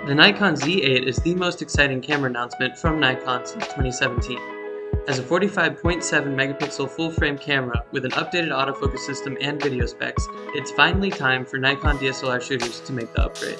The Nikon Z8 is the most exciting camera announcement from Nikon since 2017. As a 45.7 megapixel full-frame camera with an updated autofocus system and video specs, it's finally time for Nikon DSLR shooters to make the upgrade.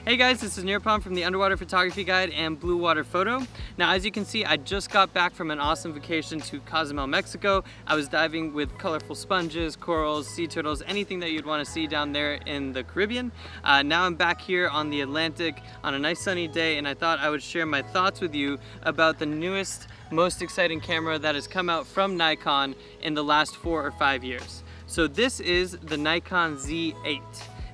Hey guys, this is Nirupam from the Underwater Photography Guide and Bluewater Photo. Now as you can see, I just got back from an awesome vacation to Cozumel, Mexico. I was diving with colorful sponges, corals, sea turtles, anything that you'd want to see down there in the Caribbean. Now I'm back here on the Atlantic on a nice sunny day, and I thought I would share my thoughts with you about the newest, most exciting camera that has come out from Nikon in the last 4 or 5 years. So this is the Nikon Z8.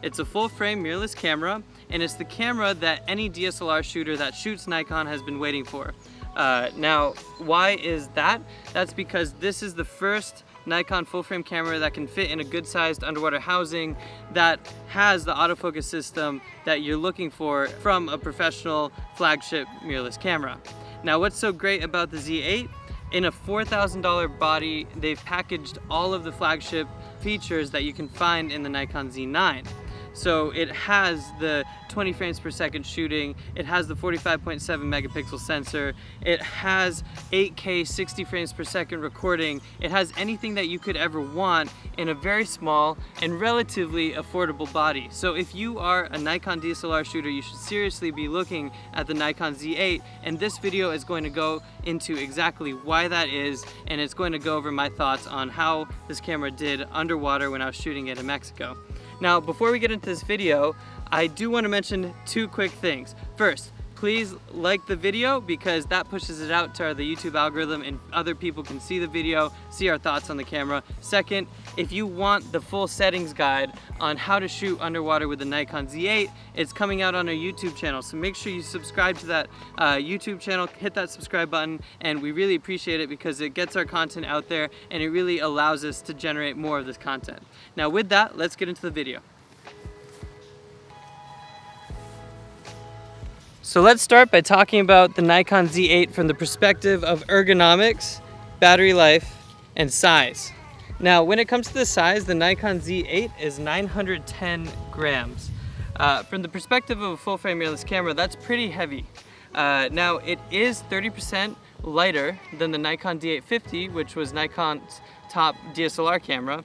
It's a full-frame mirrorless camera, and it's the camera that any DSLR shooter that shoots Nikon has been waiting for. Now, why is that? That's because this is the first Nikon full-frame camera that can fit in a good-sized underwater housing that has the autofocus system that you're looking for from a professional flagship mirrorless camera. Now, what's so great about the Z8? In a $4,000 body, they've packaged all of the flagship features that you can find in the Nikon Z9. So it has the 20 frames per second shooting, it has the 45.7 megapixel sensor, it has 8K 60 frames per second recording, it has anything that you could ever want in a very small and relatively affordable body. So if you are a Nikon DSLR shooter, you should seriously be looking at the Nikon Z8, and this video is going to go into exactly why that is, and it's going to go over my thoughts on how this camera did underwater when I was shooting it in Mexico. Now, before we get into this video, I do want to mention 2 quick things. First, please like the video because that pushes it out to the YouTube algorithm and other people can see the video, see our thoughts on the camera. Second, if you want the full settings guide on how to shoot underwater with the Nikon Z8, it's coming out on our YouTube channel. So make sure you subscribe to that YouTube channel, hit that subscribe button, and we really appreciate it because it gets our content out there and it really allows us to generate more of this content. Now with that, let's get into the video. So let's start by talking about the Nikon Z8 from the perspective of ergonomics, battery life, and size. Now, when it comes to the size, the Nikon Z8 is 910 grams. From the perspective of a full-frame mirrorless camera, that's pretty heavy. Now, it is 30% lighter than the Nikon D850, which was Nikon's top DSLR camera,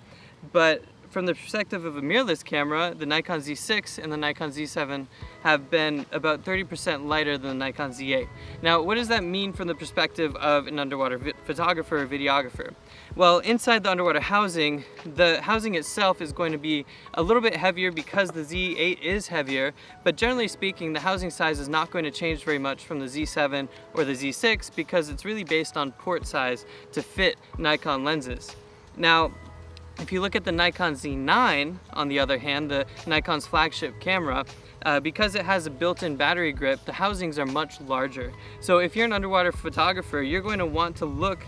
but from the perspective of a mirrorless camera, the Nikon Z6 and the Nikon Z7 have been about 30% lighter than the Nikon Z8. Now, what does that mean from the perspective of an underwater photographer or videographer? Well, inside the underwater housing, the housing itself is going to be a little bit heavier because the Z8 is heavier, but generally speaking, the housing size is not going to change very much from the Z7 or the Z6 because it's really based on port size to fit Nikon lenses. Now, if you look at the Nikon Z9, on the other hand, the Nikon's flagship camera, because it has a built-in battery grip, the housings are much larger. So if you're an underwater photographer, you're going to want to look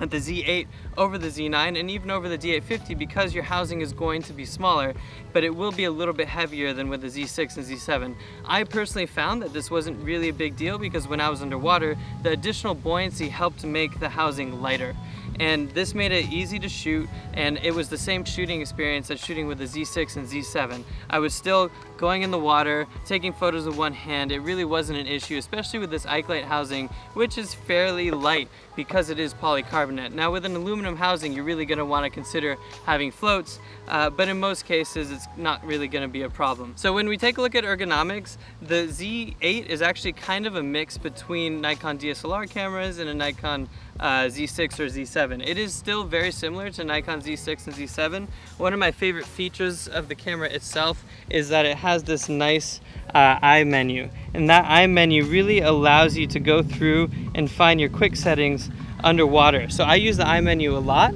at the Z8 over the Z9 and even over the D850 because your housing is going to be smaller, but it will be a little bit heavier than with the Z6 and Z7. I personally found that this wasn't really a big deal because when I was underwater, the additional buoyancy helped make the housing lighter. And this made it easy to shoot, and it was the same shooting experience as shooting with the Z6 and Z7. I was still going in the water, taking photos with one hand. It really wasn't an issue, especially with this Ike Light housing, which is fairly light because it is polycarbonate. Now with an aluminum housing, you're really going to want to consider having floats, but in most cases it's not really going to be a problem. So when we take a look at ergonomics, the Z8 is actually kind of a mix between Nikon DSLR cameras and a Nikon Z6 or Z7. It is still very similar to Nikon Z6 and Z7. One of my favorite features of the camera itself is that it has this nice eye menu, and that eye menu really allows you to go through and find your quick settings underwater. So I use the eye menu a lot.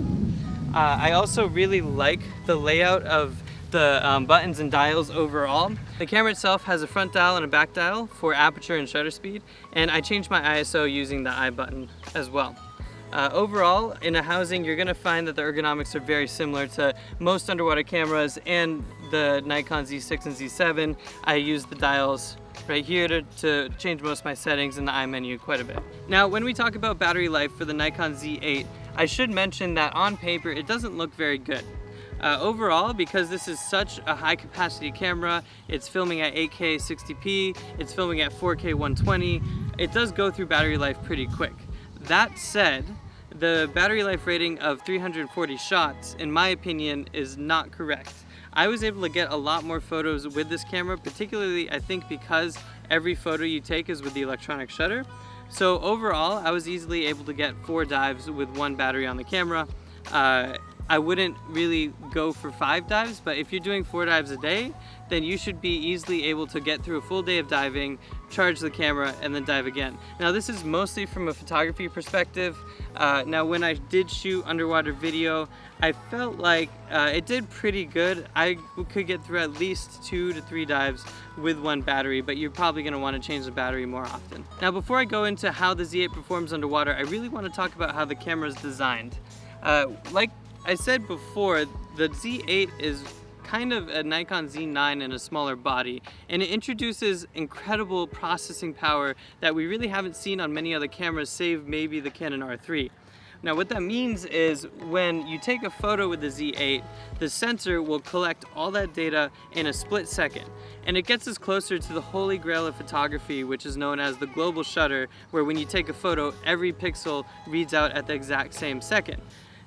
I also really like the layout of the buttons and dials overall. The camera itself has a front dial and a back dial for aperture and shutter speed, and I changed my ISO using the I button as well. Overall, in a housing, you're going to find that the ergonomics are very similar to most underwater cameras and the Nikon Z6 and Z7. I use the dials right here to change most of my settings in the eye menu quite a bit. Now, when we talk about battery life for the Nikon Z8, I should mention that on paper, it doesn't look very good. Overall, because this is such a high capacity camera, it's filming at 8K 60p, it's filming at 4K 120, it does go through battery life pretty quick. That said, the battery life rating of 340 shots, in my opinion, is not correct. I was able to get a lot more photos with this camera, particularly I think because every photo you take is with the electronic shutter. So overall, I was easily able to get 4 dives with 1 battery on the camera. I wouldn't really go for 5 dives, but if you're doing 4 dives a day, then you should be easily able to get through a full day of diving, charge the camera, and then dive again. Now this is mostly from a photography perspective. Now when I did shoot underwater video, I felt like it did pretty good. I could get through at least 2 to 3 dives with 1 battery, but you're probably going to want to change the battery more often. Now before I go into how the Z8 performs underwater, I really want to talk about how the camera is designed. Like I said before, the Z8 is kind of a Nikon Z9 in a smaller body, and it introduces incredible processing power that we really haven't seen on many other cameras, save maybe the Canon R3. Now what that means is when you take a photo with the Z8, the sensor will collect all that data in a split second, and it gets us closer to the holy grail of photography, which is known as the global shutter, where when you take a photo, every pixel reads out at the exact same second.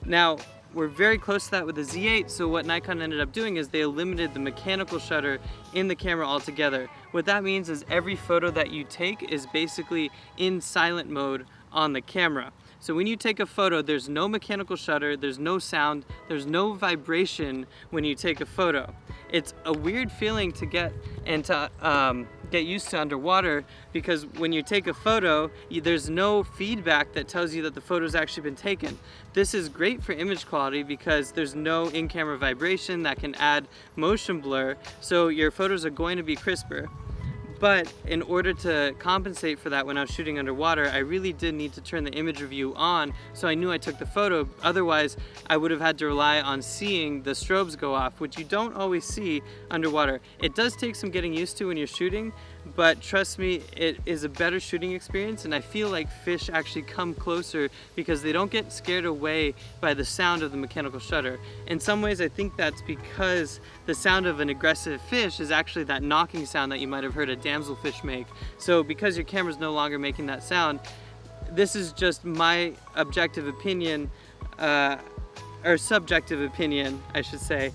Now, we're very close to that with the Z8, so what Nikon ended up doing is they eliminated the mechanical shutter in the camera altogether. What that means is every photo that you take is basically in silent mode on the camera. So when you take a photo, there's no mechanical shutter, there's no sound, there's no vibration when you take a photo. It's a weird feeling to get and to get used to underwater, because when you take a photo, there's no feedback that tells you that the photo's actually been taken. This is great for image quality because there's no in-camera vibration that can add motion blur, so your photos are going to be crisper. But in order to compensate for that when I was shooting underwater, I really did need to turn the image review on so I knew I took the photo. Otherwise, I would have had to rely on seeing the strobes go off, which you don't always see underwater. It does take some getting used to when you're shooting, but trust me, it is a better shooting experience, and I feel like fish actually come closer because they don't get scared away by the sound of the mechanical shutter. In some ways, I think that's because the sound of an aggressive fish is actually that knocking sound that you might have heard a damselfish make. So because your camera's no longer making that sound, this is just my objective opinion, or subjective opinion, I should say.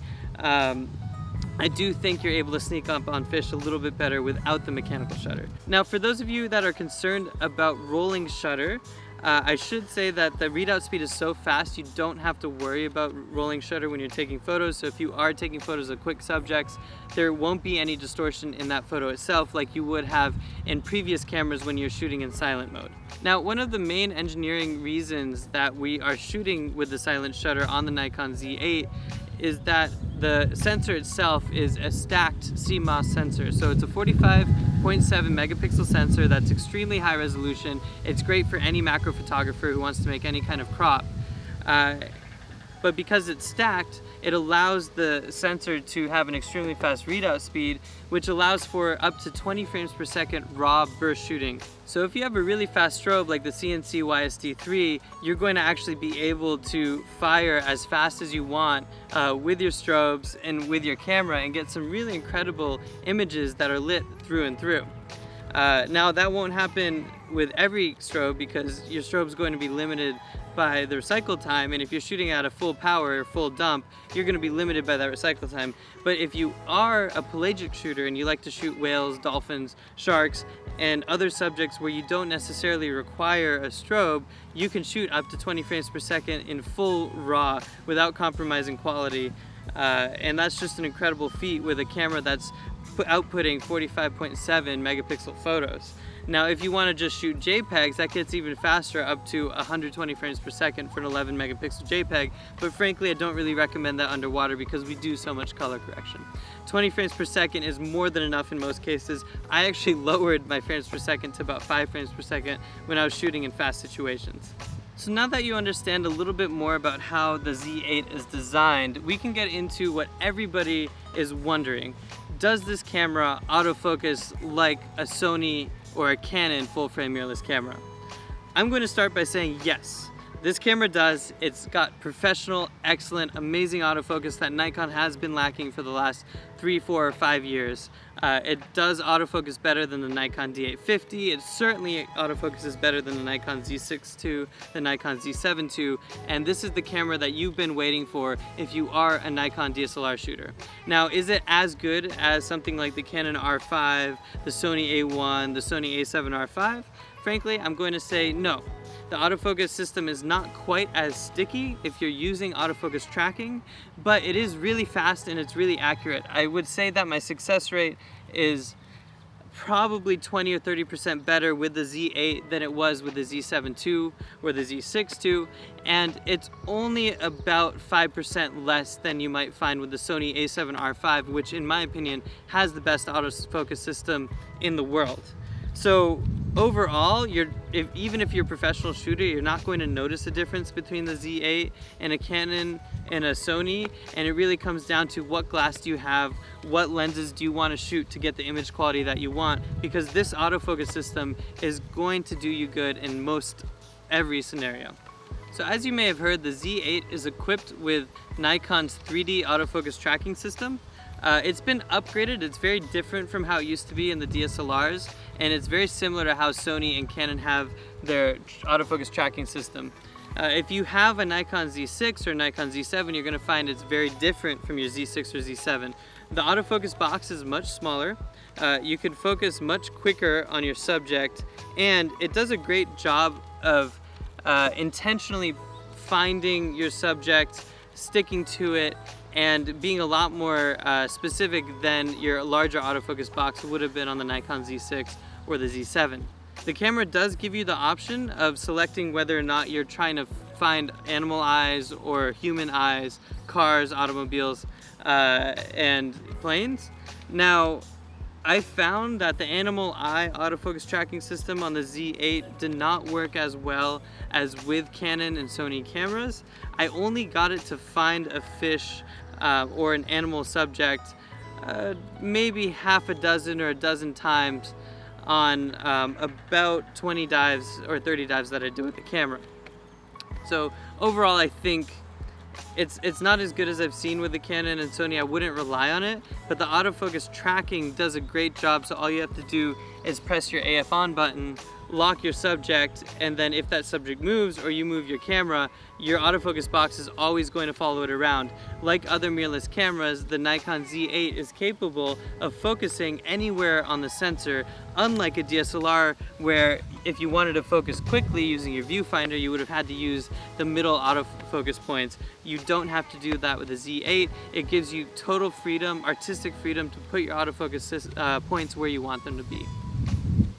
I do think you're able to sneak up on fish a little bit better without the mechanical shutter. Now, for those of you that are concerned about rolling shutter, I should say that the readout speed is so fast you don't have to worry about rolling shutter when you're taking photos. So if you are taking photos of quick subjects, there won't be any distortion in that photo itself like you would have in previous cameras when you're shooting in silent mode. Now, one of the main engineering reasons that we are shooting with the silent shutter on the Nikon Z8 is that the sensor itself is a stacked CMOS sensor. So it's a 45.7 megapixel sensor that's extremely high resolution. It's great for any macro photographer who wants to make any kind of crop. But because it's stacked, it allows the sensor to have an extremely fast readout speed, which allows for up to 20 frames per second raw burst shooting. So if you have a really fast strobe like the CNC YSD3, you're going to actually be able to fire as fast as you want with your strobes and with your camera and get some really incredible images that are lit through and through. Now that won't happen with every strobe because your strobe is going to be limited by the recycle time, and if you're shooting at a full power or full dump, you're going to be limited by that recycle time. But if you are a pelagic shooter and you like to shoot whales, dolphins, sharks, and other subjects where you don't necessarily require a strobe, you can shoot up to 20 frames per second in full RAW without compromising quality. And that's just an incredible feat with a camera that's outputting 45.7 megapixel photos. Now, if you want to just shoot JPEGs, that gets even faster, up to 120 frames per second for an 11 megapixel JPEG, but frankly, I don't really recommend that underwater because we do so much color correction. 20 frames per second is more than enough in most cases. I actually lowered my frames per second to about 5 frames per second when I was shooting in fast situations. So now that you understand a little bit more about how the Z8 is designed, we can get into what everybody is wondering. Does this camera autofocus like a Sony or a Canon full-frame mirrorless camera? I'm going to start by saying yes. This camera does. It's got professional, excellent, amazing autofocus that Nikon has been lacking for the last 3, 4, or 5 years. It does autofocus better than the Nikon D850. It certainly autofocuses better than the Nikon Z6 II, the Nikon Z7 II, and this is the camera that you've been waiting for if you are a Nikon DSLR shooter. Now, is it as good as something like the Canon R5, the Sony A1, the Sony A7 R5? Frankly, I'm going to say no. The autofocus system is not quite as sticky if you're using autofocus tracking, but it is really fast and it's really accurate. I would say that my success rate is probably 20 or 30% better with the Z8 than it was with the Z7 II or the Z6 II, and it's only about 5% less than you might find with the Sony A7 R5, which in my opinion has the best autofocus system in the world. So overall, even if you're a professional shooter, you're not going to notice a difference between the Z8 and a Canon and a Sony, and it really comes down to what glass do you have, what lenses do you want to shoot to get the image quality that you want, because this autofocus system is going to do you good in most every scenario. So as you may have heard, the Z8 is equipped with Nikon's 3D autofocus tracking system. It's been upgraded. It's very different from how it used to be in the DSLRs, and it's very similar to how Sony and Canon have their autofocus tracking system. If you have a Nikon Z6 or Nikon Z7, you're going to find it's very different from your Z6 or Z7. The autofocus box is much smaller. You can focus much quicker on your subject, and it does a great job of intentionally finding your subject, sticking to it, and being a lot more specific than your larger autofocus box would have been on the Nikon Z6 or the Z7. The camera does give you the option of selecting whether or not you're trying to find animal eyes or human eyes, cars, automobiles, and planes. Now, I found that the animal eye autofocus tracking system on the Z8 did not work as well as with Canon and Sony cameras. I only got it to find a fish or an animal subject maybe half a dozen or a dozen times on about 20 dives or 30 dives that I do with the camera. So overall, I think it's not as good as I've seen with the Canon and Sony. I wouldn't rely on it, but the autofocus tracking does a great job. So all you have to do is press your AF on button, lock your subject, and then if that subject moves or you move your camera, your autofocus box is always going to follow it around. Like other mirrorless cameras, the Nikon Z8 is capable of focusing anywhere on the sensor, unlike a DSLR where if you wanted to focus quickly using your viewfinder, you would have had to use the middle autofocus points. You don't have to do that with the Z8. It gives you total freedom, artistic freedom to put your autofocus points where you want them to be.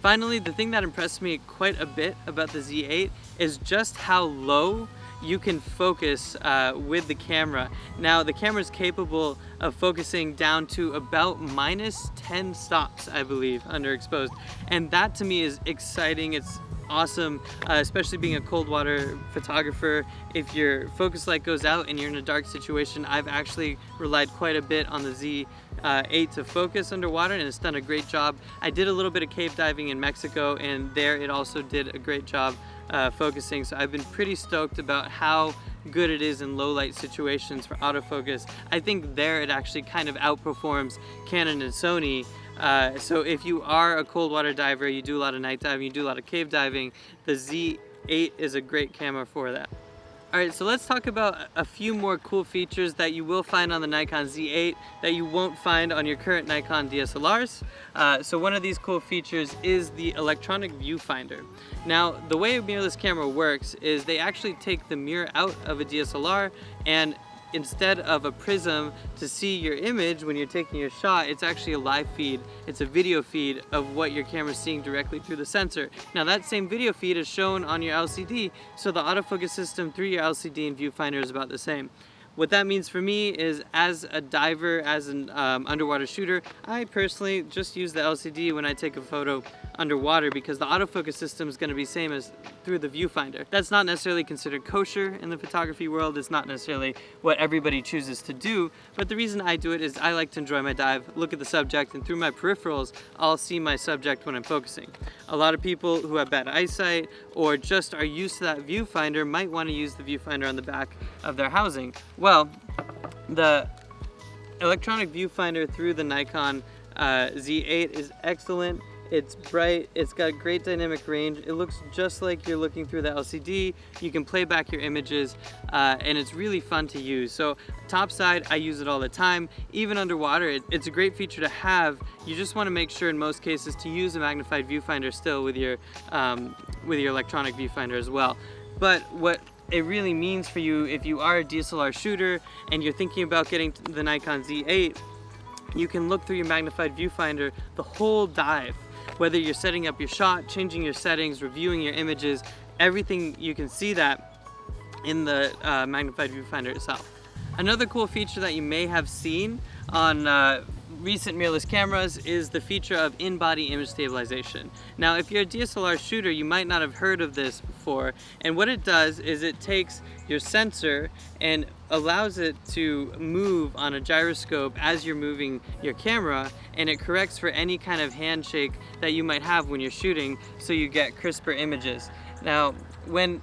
Finally, the thing that impressed me quite a bit about the Z8 is just how low you can focus with the camera. Now, the camera is capable of focusing down to about -10 stops, I believe, underexposed. And that to me is exciting. It's awesome, especially being a cold water photographer. If your focus light goes out and you're in a dark situation, I've actually relied quite a bit on the Z8 to focus underwater, and it's done a great job. I did a little bit of cave diving in Mexico, and there it also did a great job focusing. So I've been pretty stoked about how good it is in low light situations for autofocus. I think there it actually kind of outperforms Canon and Sony So if you are a cold water diver, you do a lot of night diving, you do a lot of cave diving, the Z8 is a great camera for that. Alright, so let's talk about a few more cool features that you will find on the Nikon Z8 that you won't find on your current Nikon DSLRs. So one of these cool features is the electronic viewfinder. Now, the way a mirrorless camera works is they actually take the mirror out of a DSLR, and instead of a prism to see your image when you're taking your shot, it's actually a live feed. It's a video feed of what your camera's seeing directly through the sensor. Now that same video feed is shown on your LCD, so the autofocus system through your LCD and viewfinder is about the same. What that means for me is, as a diver, as an underwater shooter, I personally just use the LCD when I take a photo underwater because the autofocus system is going to be same as through the viewfinder. That's not necessarily considered kosher in the photography world. It's not necessarily what everybody chooses to do, but the reason I do it is I like to enjoy my dive, look at the subject, and through my peripherals, I'll see my subject when I'm focusing. A lot of people who have bad eyesight or just are used to that viewfinder might want to use the viewfinder on the back of their housing. Well, the electronic viewfinder through the Nikon Z8 is excellent. It's bright, it's got great dynamic range, it looks just like you're looking through the LCD, you can play back your images, and it's really fun to use. So topside, I use it all the time. Even underwater, it's a great feature to have. You just want to make sure in most cases to use a magnified viewfinder still with your electronic viewfinder as well. But what it really means for you, if you are a DSLR shooter and you're thinking about getting the Nikon Z8, you can look through your magnified viewfinder the whole dive. Whether you're setting up your shot, changing your settings, reviewing your images, everything, you can see that in the magnified viewfinder itself. Another cool feature that you may have seen on recent mirrorless cameras is the feature of in-body image stabilization. Now, if you're a DSLR shooter, you might not have heard of this before, and what it does is it takes your sensor and allows it to move on a gyroscope as you're moving your camera, and it corrects for any kind of handshake that you might have when you're shooting, so you get crisper images. Now, when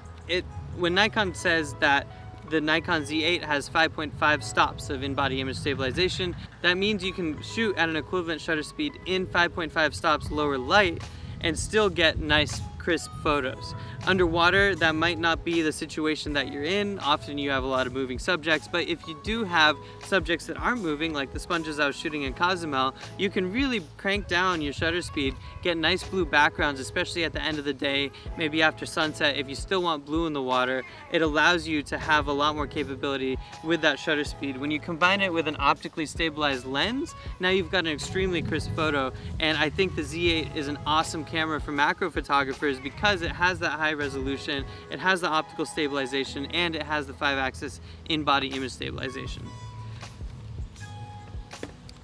Nikon says that the Nikon Z8 has 5.5 stops of in-body image stabilization, that means you can shoot at an equivalent shutter speed in 5.5 stops lower light and still get nice crisp photos. Underwater, that might not be the situation that you're in. Often you have a lot of moving subjects, but if you do have subjects that aren't moving, like the sponges I was shooting in Cozumel, you can really crank down your shutter speed, get nice blue backgrounds, especially at the end of the day, maybe after sunset. If you still want blue in the water, it allows you to have a lot more capability with that shutter speed. When you combine it with an optically stabilized lens, now you've got an extremely crisp photo, and I think the Z8 is an awesome camera for macro photographers because it has that high resolution, it has the optical stabilization, and it has the 5-axis in-body image stabilization.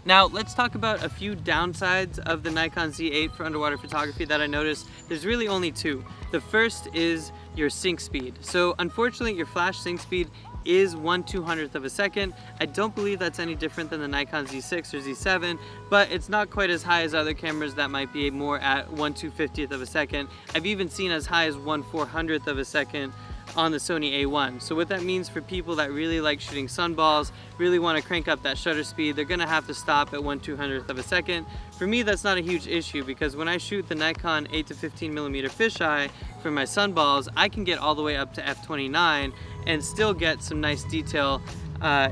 Now let's talk about a few downsides of the Nikon Z8 for underwater photography that I noticed. There's really only two. The first is your sync speed. So unfortunately your flash sync speed is 1/200th of a second. I don't believe that's any different than the Nikon Z6 or Z7, but it's not quite as high as other cameras that might be more at 1/250th of a second. I've even seen as high as 1/400th of a second on the Sony A1. So what that means for people that really like shooting sunballs, really want to crank up that shutter speed, they're gonna have to stop at 1/200th of a second. For me, that's not a huge issue because when I shoot the Nikon 8 to 15mm fisheye for my sunballs, I can get all the way up to f/29 and still get some nice detail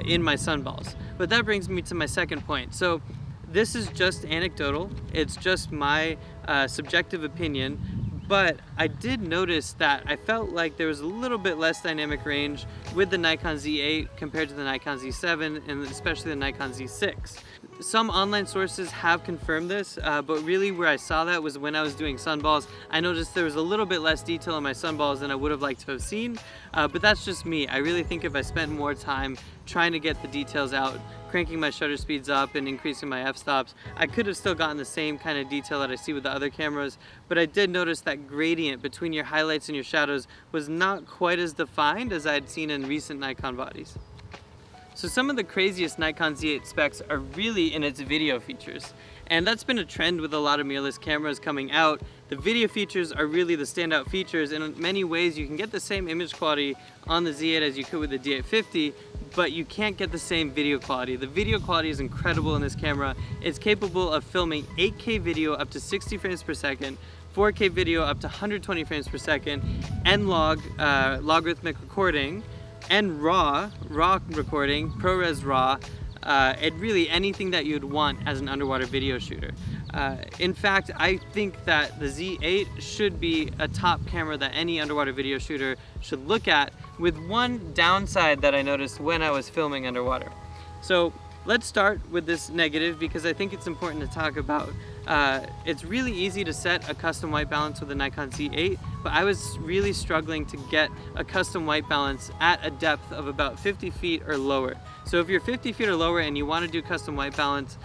in my sunballs. But that brings me to my second point. So this is just anecdotal, it's just my subjective opinion, but I did notice that I felt like there was a little bit less dynamic range with the Nikon Z8 compared to the Nikon Z7 and especially the Nikon Z6. Some online sources have confirmed this, but really where I saw that was when I was doing sunballs. I noticed there was a little bit less detail in my sunballs than I would have liked to have seen, but that's just me. I really think if I spent more time trying to get the details out, cranking my shutter speeds up and increasing my f-stops, I could have still gotten the same kind of detail that I see with the other cameras, but I did notice that gradient between your highlights and your shadows was not quite as defined as I had seen in recent Nikon bodies. So some of the craziest Nikon Z8 specs are really in its video features. And that's been a trend with a lot of mirrorless cameras coming out. The video features are really the standout features, and in many ways you can get the same image quality on the Z8 as you could with the D850, but you can't get the same video quality. The video quality is incredible in this camera. It's capable of filming 8K video up to 60 frames per second, 4K video up to 120 frames per second, and logarithmic recording, and raw recording, ProRes RAW, and really anything that you'd want as an underwater video shooter. In fact, I think that the Z8 should be a top camera that any underwater video shooter should look at, with one downside that I noticed when I was filming underwater. So let's start with this negative, because I think it's important to talk about. It's really easy to set a custom white balance with the Nikon Z8, but I was really struggling to get a custom white balance at a depth of about 50 feet or lower. So if you're 50 feet or lower and you want to do custom white balance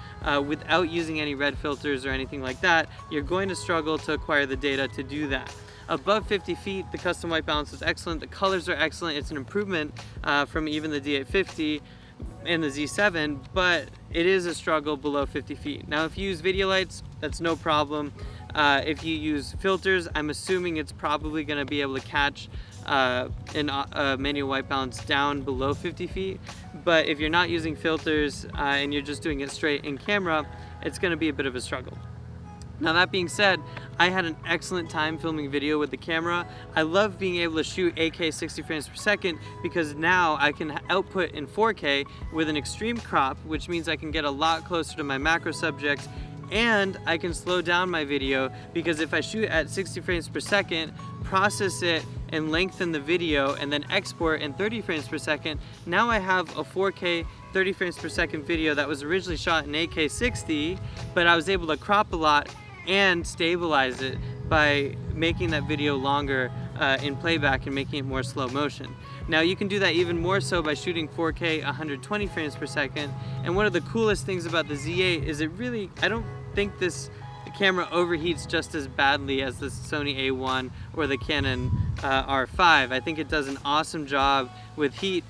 without using any red filters or anything like that, you're going to struggle to acquire the data to do that. Above 50 feet, the custom white balance is excellent. The colors are excellent. It's an improvement from even the D850 and the Z7, but it is a struggle below 50 feet. Now, if you use video lights, that's no problem. If you use filters, I'm assuming it's probably going to be able to catch a manual white balance down below 50 feet. But if you're not using filters and you're just doing it straight in camera, it's going to be a bit of a struggle. Now, that being said, I had an excellent time filming video with the camera. I love being able to shoot 8K 60 frames per second, because now I can output in 4K with an extreme crop, which means I can get a lot closer to my macro subjects, and I can slow down my video, because if I shoot at 60 frames per second, process it and lengthen the video, and then export in 30 frames per second, now I have a 4K 30 frames per second video that was originally shot in 8K 60, but I was able to crop a lot and stabilize it by making that video longer in playback and making it more slow motion. Now, you can do that even more so by shooting 4K 120 frames per second. And one of the coolest things about the Z8 is I don't think this camera overheats just as badly as the Sony A1 or the Canon R5. I think it does an awesome job with heat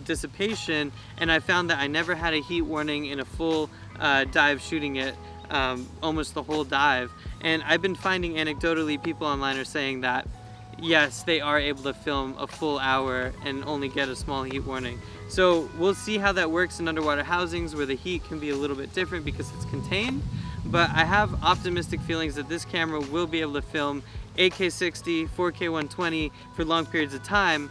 dissipation, and I found that I never had a heat warning in a full dive shooting it. Almost the whole dive. And I've been finding anecdotally, people online are saying that yes, they are able to film a full hour and only get a small heat warning. So we'll see how that works in underwater housings, where the heat can be a little bit different because it's contained. But I have optimistic feelings that this camera will be able to film 8K 60, 4K 120 for long periods of time,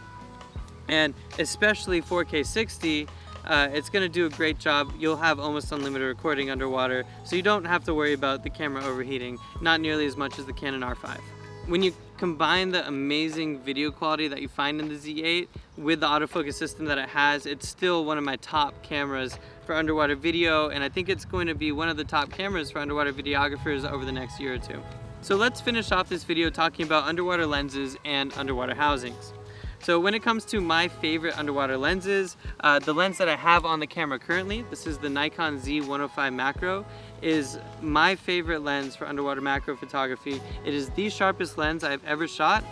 and especially 4K 60. It's going to do a great job. You'll have almost unlimited recording underwater, so you don't have to worry about the camera overheating, not nearly as much as the Canon R5. When you combine the amazing video quality that you find in the Z8 with the autofocus system that it has, it's still one of my top cameras for underwater video, and I think it's going to be one of the top cameras for underwater videographers over the next year or two. So let's finish off this video talking about underwater lenses and underwater housings. So when it comes to my favorite underwater lenses, the lens that I have on the camera currently, this is the Nikon Z105 macro, is my favorite lens for underwater macro photography. It is the sharpest lens I've ever shot.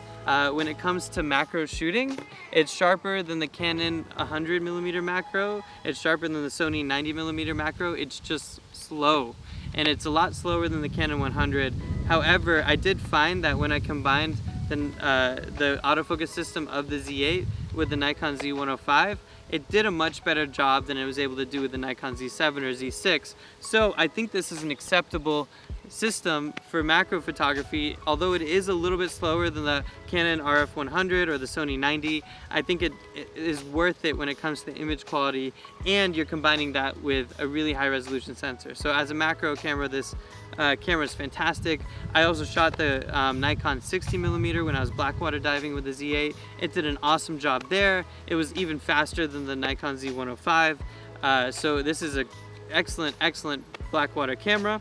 When it comes to macro shooting, it's sharper than the Canon 100mm macro, it's sharper than the Sony 90mm macro, it's just slow. And it's a lot slower than the Canon 100. However, I did find that when I combined the autofocus system of the Z8 with the Nikon Z105, it did a much better job than it was able to do with the Nikon Z7 or Z6. So I think this is an acceptable system for macro photography. Although it is a little bit slower than the Canon RF100 or the Sony 90, I think it is worth it when it comes to image quality, and you're combining that with a really high resolution sensor. So as a macro camera, this camera is fantastic. I also shot the Nikon 60mm when I was blackwater diving with the Z8. It did an awesome job there. It was even faster than the Nikon Z105. So this is an excellent blackwater camera.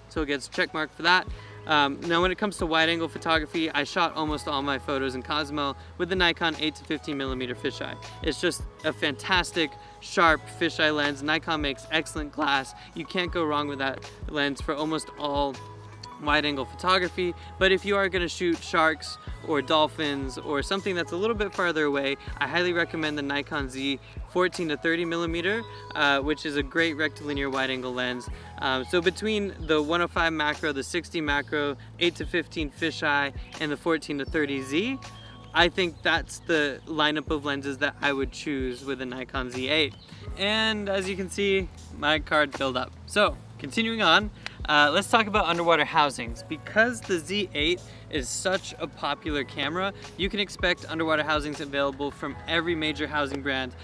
So it gets a check mark for that. Now when it comes to wide angle photography, I shot almost all my photos in Cozumel with the Nikon 8 to 15mm fisheye. It's just a fantastic, sharp fisheye lens. Nikon makes excellent glass. You can't go wrong with that lens for almost all wide angle photography. But if you are going to shoot sharks or dolphins or something that's a little bit farther away, I highly recommend the Nikon Z 14 to 30mm, which is a great rectilinear wide angle lens. So between the 105 macro, the 60 macro, 8 to 15 fisheye, and the 14 to 30 Z, I think that's the lineup of lenses that I would choose with a Nikon Z8. And as you can see, my card filled up. So continuing on, let's talk about underwater housings. Because the Z8 is such a popular camera, you can expect underwater housings available from every major housing brand.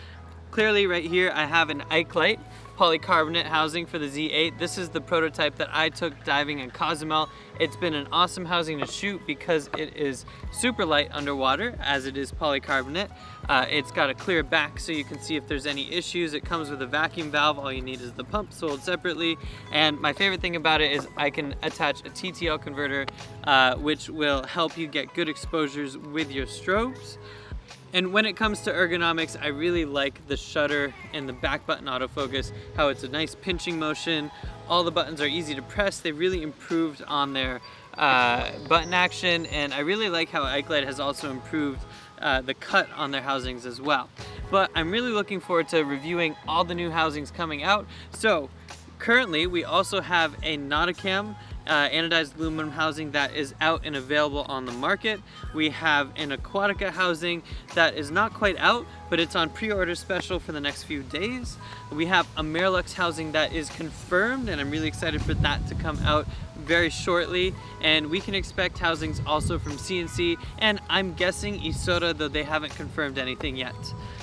Clearly right here I have an Ike Light polycarbonate housing for the Z8. This is the prototype that I took diving in Cozumel. It's been an awesome housing to shoot because it is super light underwater as it is polycarbonate. It's got a clear back so you can see if there's any issues. It comes with a vacuum valve. All you need is the pump sold separately. And my favorite thing about it is I can attach a TTL converter which will help you get good exposures with your strobes. And when it comes to ergonomics, I really like the shutter and the back button autofocus, how it's a nice pinching motion. All the buttons are easy to press. They really improved on their button action, and I really like how Ike Light has also improved the cut on their housings as well. But I'm really looking forward to reviewing all the new housings coming out. So currently we also have a Nauticam anodized aluminum housing that is out and available on the market. We have an Aquatica housing that is not quite out, but it's on pre-order special for the next few days. We have a mirrorless housing that is confirmed, and I'm really excited for that to come out very shortly. And we can expect housings also from CNC, and I'm guessing Isota, though they haven't confirmed anything yet.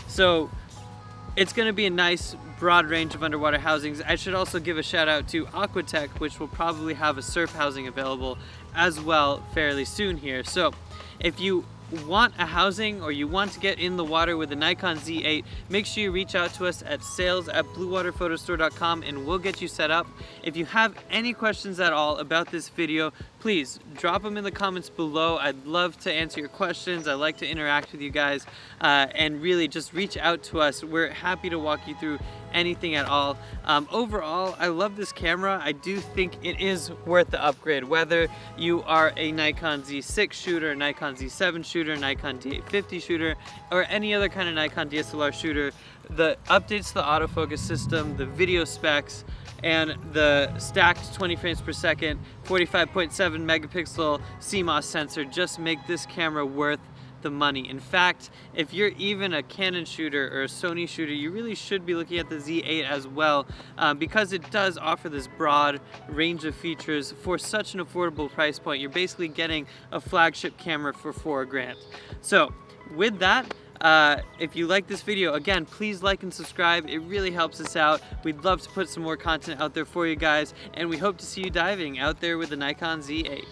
So it's going to be a nice broad range of underwater housings. I should also give a shout out to Aquatech, which will probably have a surf housing available as well fairly soon here. So if you want a housing or you want to get in the water with the Nikon Z8, make sure you reach out to us at sales@bluewaterphotostore.com and we'll get you set up. If you have any questions at all about this video, please drop them in the comments below. I'd love to answer your questions. I like to interact with you guys, and really just reach out to us. We're happy to walk you through anything at all. Overall, I love this camera. I do think it is worth the upgrade, whether you are a Nikon Z6 shooter, Nikon Z7 shooter, Nikon D850 shooter, or any other kind of Nikon DSLR shooter. The updates to the autofocus system, the video specs, and the stacked 20 frames per second, 45.7 megapixel CMOS sensor just make this camera worth the money. In fact, if you're even a Canon shooter or a Sony shooter, you really should be looking at the Z8 as well, because it does offer this broad range of features for such an affordable price point. You're basically getting a flagship camera for $4 grand. So with that, if you like this video, again, please like and subscribe. It really helps us out. We'd love to put some more content out there for you guys, and we hope to see you diving out there with the Nikon Z8.